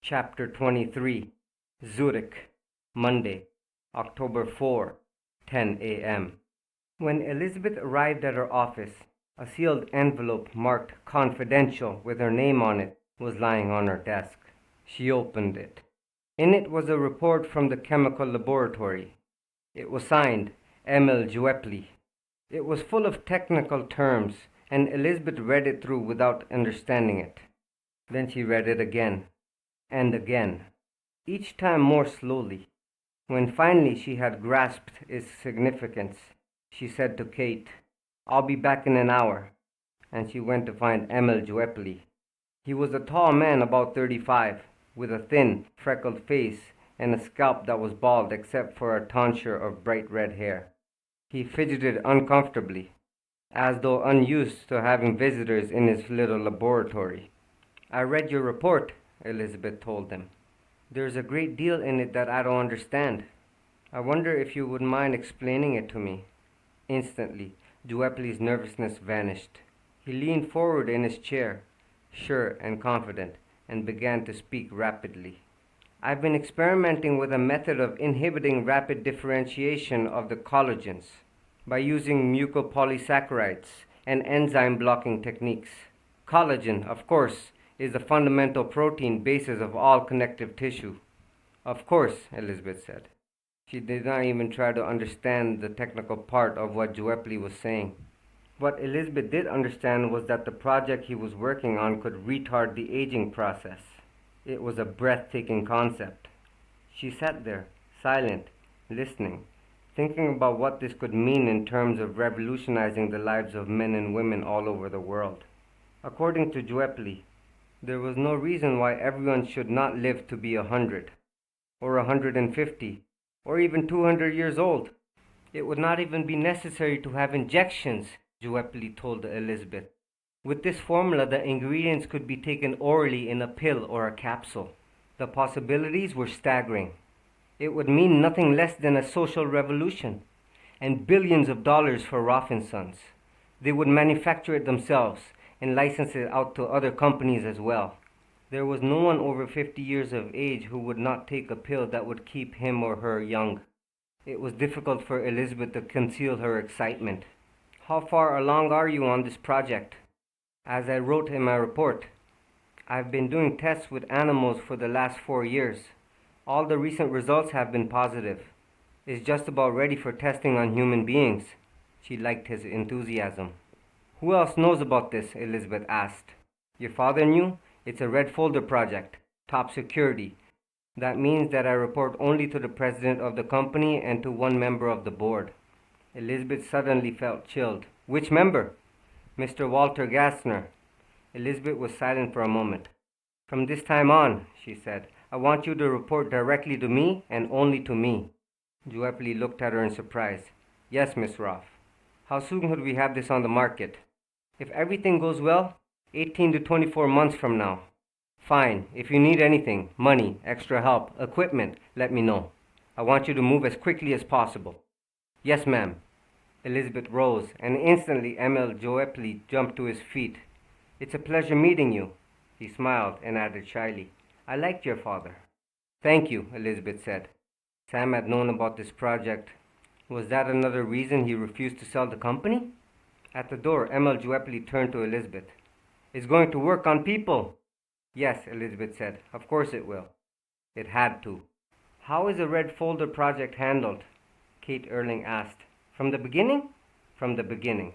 Chapter 23 Zurich, Monday, October 4, 10 a.m. When Elizabeth arrived at her office, a sealed envelope marked "Confidential" with her name on it was lying on her desk. She opened it. In it was a report from the chemical laboratory. It was signed Emil Juepli. It was full of technical terms, and Elizabeth read it through without understanding it. Then she read it again and again, each time more slowly. When finally she had grasped its significance, she said to Kate, "I'll be back in an hour," and she went to find Emil Juepli. He was a tall man about 35, with a thin, freckled face and a scalp that was bald except for a tonsure of bright red hair. He fidgeted uncomfortably, as though unused to having visitors in his little laboratory. "I read your report," Elizabeth told him. "There's a great deal in it that I don't understand. I wonder if you would mind explaining it to me." Instantly, Juepli's nervousness vanished. He leaned forward in his chair, sure and confident, and began to speak rapidly. "I've been experimenting with a method of inhibiting rapid differentiation of the collagens by using mucopolysaccharides and enzyme blocking techniques. Collagen, of course, is the fundamental protein basis of all connective tissue." "Of course," Elizabeth said. She did not even try to understand the technical part of what Juepli was saying. What Elizabeth did understand was that the project he was working on could retard the aging process. It was a breathtaking concept. She sat there, silent, listening, thinking about what this could mean in terms of revolutionizing the lives of men and women all over the world. According to Juepli, there was no reason why everyone should not live to be 100, or 150, or even 200 years old. It would not even be necessary to have injections, Juepli told Elizabeth. With this formula, the ingredients could be taken orally in a pill or a capsule. The possibilities were staggering. It would mean nothing less than a social revolution, and billions of dollars for Robinsons. They would manufacture it themselves and license it out to other companies as well. There was no one over 50 years of age who would not take a pill that would keep him or her young. It was difficult for Elizabeth to conceal her excitement. "How far along are you on this project?" "As I wrote in my report, I've been doing tests with animals for the last 4 years. All the recent results have been positive. It's just about ready for testing on human beings." She liked his enthusiasm. "Who else knows about this?" Elizabeth asked. "Your father knew? It's a red folder project, top security. That means that I report only to the president of the company and to one member of the board." Elizabeth suddenly felt chilled. "Which member?" "Mr. Walther Gassner." Elizabeth was silent for a moment. "From this time on," she said, "I want you to report directly to me and only to me." Juepli looked at her in surprise. "Yes, Miss Roth. How soon could we have this on the market?" "If everything goes well, 18 to 24 months from now." "Fine. If you need anything, money, extra help, equipment, let me know. I want you to move as quickly as possible." "Yes, ma'am." Elizabeth rose, and instantly Emil Juepli jumped to his feet. "It's a pleasure meeting you." He smiled and added shyly, "I liked your father." "Thank you," Elizabeth said. Sam had known about this project. Was that another reason he refused to sell the company? At the door, Emil Juepli turned to Elizabeth. "It's going to work on people." "Yes," Elizabeth said. "Of course it will." It had to. "How is the Red Folder project handled?" Kate Erling asked. "From the beginning?" "From the beginning.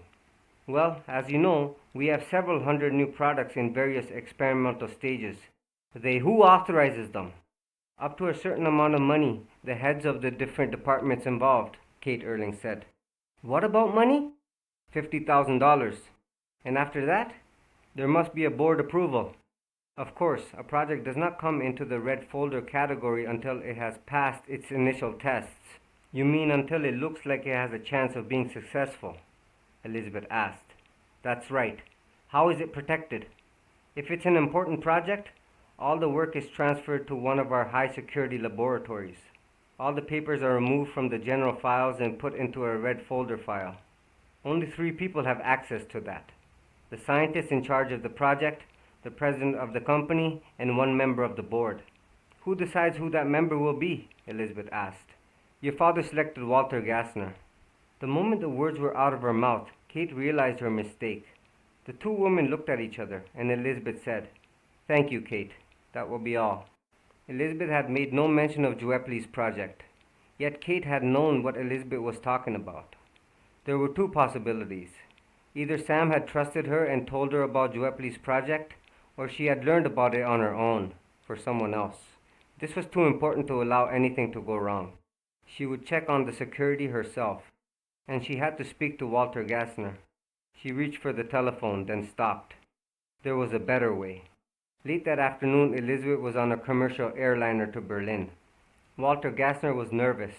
Well, as you know, we have several hundred new products in various experimental stages. Who authorizes them?" "Up to a certain amount of money, the heads of the different departments involved," Kate Erling said. "What about money?" $50,000. "And after that?" "There must be a board approval." "Of course, a project does not come into the red folder category until it has passed its initial tests." "You mean until it looks like it has a chance of being successful?" Elizabeth asked. "That's right. How is it protected?" "If it's an important project, all the work is transferred to one of our high-security laboratories. All the papers are removed from the general files and put into a red folder file. Only 3 people have access to that: the scientist in charge of the project, the president of the company, and one member of the board. Who decides who that member will be? Elizabeth asked. Your father selected Walther Gassner. The moment the words were out of her mouth, Kate realized her mistake. The two women looked at each other, and Elizabeth said, Thank you, Kate. That will be all. Elizabeth had made no mention of Joepley's project, yet Kate had known what Elizabeth was talking about. There were two possibilities. Either Sam had trusted her and told her about Joepley's project, or she had learned about it on her own, for someone else. This was too important to allow anything to go wrong. She would check on the security herself, and she had to speak to Walther Gassner. She reached for the telephone, then stopped. There was a better way. Late that afternoon, Elizabeth was on a commercial airliner to Berlin. Walther Gassner was nervous.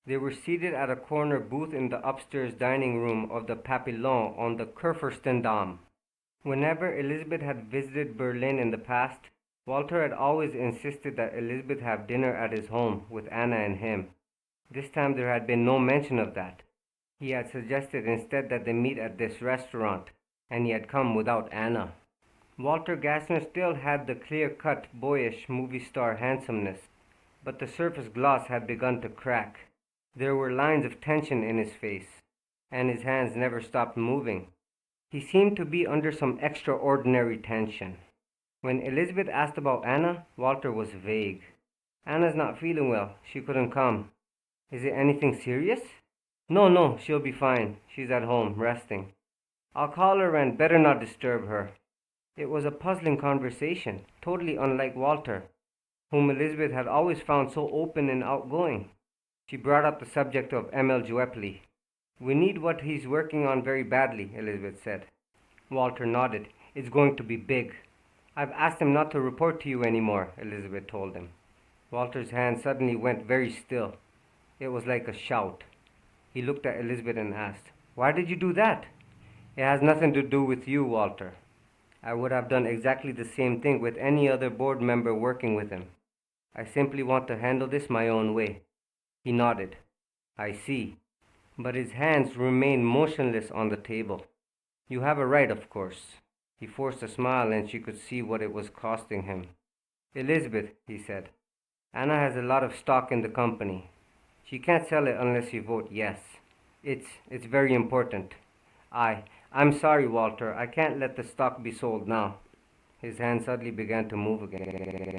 They were seated at a corner booth in the upstairs dining room of the Papillon on the Kurfürstendamm. Whenever Elizabeth had visited Berlin in the past, Walter had always insisted that Elizabeth have dinner at his home with Anna and him. This time there had been no mention of that. He had suggested instead that they meet at this restaurant, and he had come without Anna. Walther Gassner still had the clear-cut, boyish movie star handsomeness, but the surface gloss had begun to crack. There were lines of tension in his face, and his hands never stopped moving. He seemed to be under some extraordinary tension. When Elizabeth asked about Anna, Walter was vague. Anna's not feeling well. She couldn't come. Is it anything serious? No, she'll be fine. She's at home, resting. I'll call her and better not disturb her. It was a puzzling conversation, totally unlike Walter, whom Elizabeth had always found so open and outgoing. She brought up the subject of Emil Joepley. We need what he's working on very badly, Elizabeth said. Walter nodded. It's going to be big. I've asked him not to report to you anymore, Elizabeth told him. Walter's hand suddenly went very still. It was like a shout. He looked at Elizabeth and asked, Why did you do that? It has nothing to do with you, Walter. I would have done exactly the same thing with any other board member working with him. I simply want to handle this my own way. He nodded. I see. But his hands remained motionless on the table. You have a right, of course. He forced a smile and she could see what it was costing him. Elizabeth, he said, Anna has a lot of stock in the company. She can't sell it unless you vote yes. It's very important. I'm sorry, Walter. I can't let the stock be sold now. His hand suddenly began to move again.